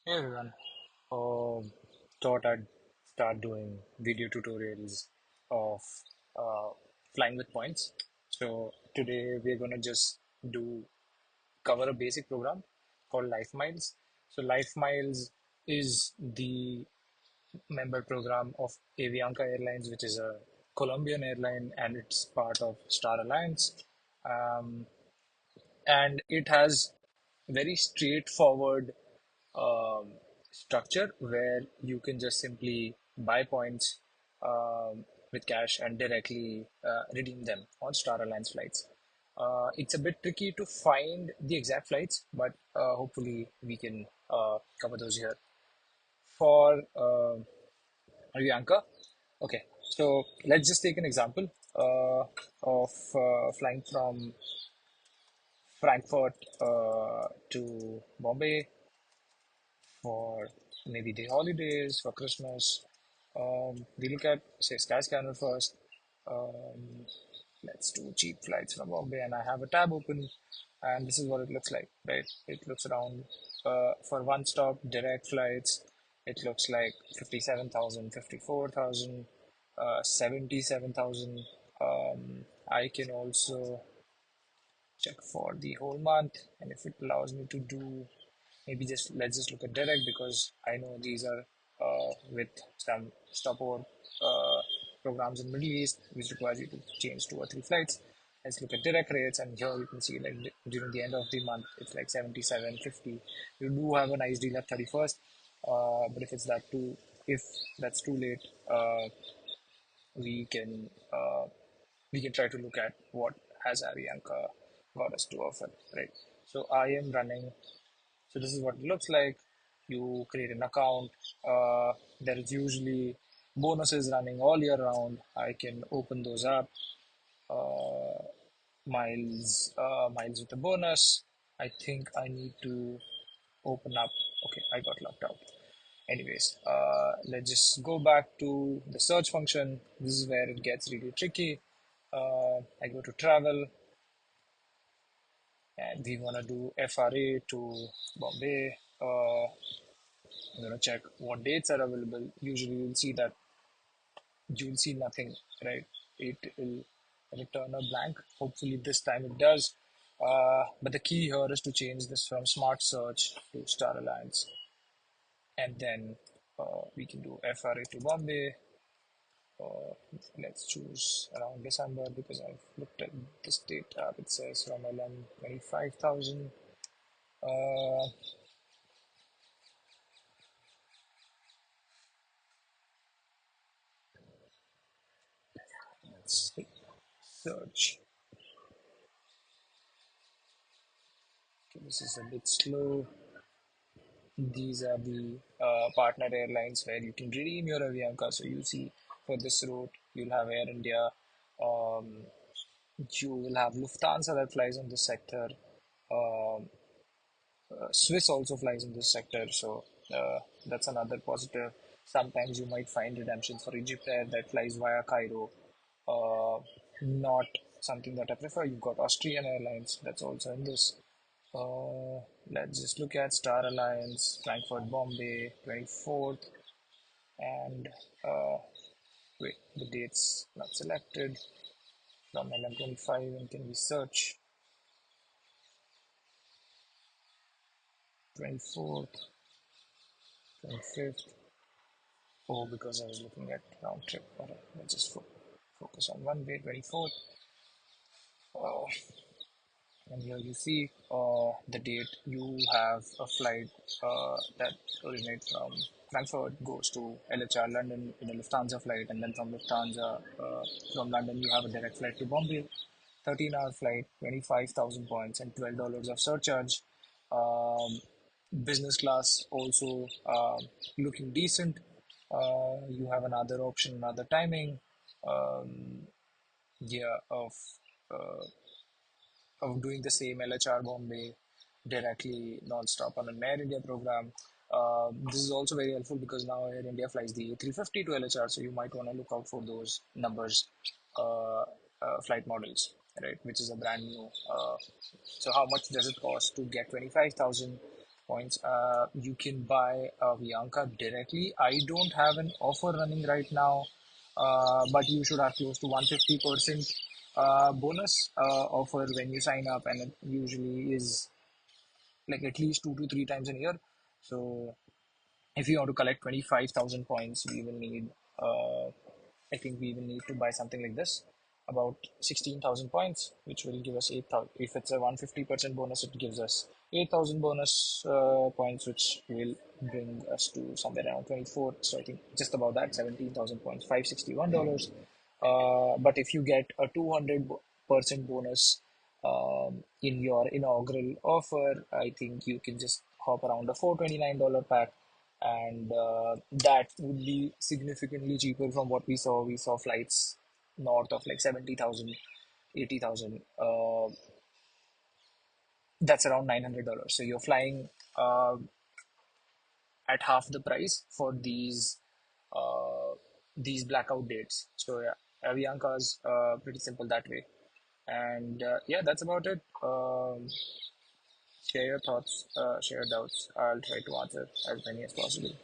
Hey everyone. Thought I'd start doing video tutorials of uh, flying with points. So today we're gonna just do cover a basic program called LifeMiles. So LifeMiles is the member program of Avianca Airlines, which is a Colombian airline, and it's part of Star Alliance. Um, and it has very straightforward um, structure where you can just simply buy points with cash and directly redeem them on Star Alliance flights. It's a bit tricky to find the exact flights, but hopefully we can cover those here. For Avianca, okay, so let's just take an example of flying from Frankfurt to Bombay for maybe the holidays, for Christmas. We look at, say, Skyscanner first. Um, let's do cheap flights from Bombay, and I have a tab open, and this is what it looks like, right? It looks around for one stop direct flights. It looks like 57,000, 54,000, 77,000. I can also check for the whole month, and if it allows me to do maybe just let's just look at direct because I know these are with some stopover programs in Middle East, which requires you to change two or three flights. Let's look at direct rates, and here you can see like during the end of the month, it's like 77, 50. You do have a nice deal at 31st, but if that's too late, we can uh, we can try to look at what has Avianca got us to offer, right? So I am running so this is what it looks like. You create an account. There is usually bonuses running all year round. I can open those up. Uh, miles with a bonus. I think I need to open up. Okay, I got locked out. Anyways, let's just go back to the search function. This is where it gets really tricky. I go to travel and we want to do FRA to Bombay. I'm gonna check what dates are available. Usually you'll see nothing, right? It will return a blank. Hopefully this time it does. But the key here is to change this from Smart Search to Star Alliance, and then we can do FRA to Bombay. Uh, let's choose around December because I've looked at this date tab. It says from LM 25,000. Uh, let's see. Search. Okay, this is a bit slow. These are the partner airlines where you can redeem your Avianca. So you see for this route, you'll have Air India, um, you will have Lufthansa that flies in this sector. Um, Swiss also flies in this sector, so that's another positive. Sometimes you might find redemptions for Egypt Air that flies via Cairo. Uh, Not something that I prefer. You've got Austrian Airlines that's also in this. Uh, let's just look at Star Alliance, Frankfurt, Bombay, 24th, and uh, wait, the date's not selected. From LM25, and can we search 24th, 25th? Oh, because I was looking at round trip. Alright, let's just focus on one way, 24th. Uh, and here you see the date you have a flight that originates from Frankfurt, goes to LHR London in a Lufthansa flight, and then from Lufthansa from London you have a direct flight to Bombay, 13-hour flight, 25,000 points, and $12 of surcharge. Um, Business class also looking decent. You have another option, another timing. Um, yeah, of doing the same LHR Bombay directly non-stop on an Air India program. This is also very helpful because now Air India flies the A350 to LHR, so you might want to look out for those numbers, flight models, right? Which is a brand new. So how much does it cost to get 25,000? points, you can buy Avianca directly. I don't have an offer running right now, but you should have close to 150% bonus offer when you sign up, and it usually is like at least 2 to 3 times a year. So if you want to collect 25,000 points, we will need, I think we will need to buy something like this, about 16,000 points, which will give us 8,000. If it's a 150% bonus, it gives us 8,000 bonus points, which will bring us to somewhere around 24. So I think just about that, 17,000 points, $561. But if you get a 200% bonus in your inaugural offer, I think you can just hop around a $429 pack, and that would be significantly cheaper from what we saw. We saw flights north of like 70,000, 80,000. That's around $900. So you're flying at half the price for these blackout dates. So yeah, Avianca's pretty simple that way. And yeah, that's about it. Share your thoughts, share your doubts. I'll try to answer as many as possible.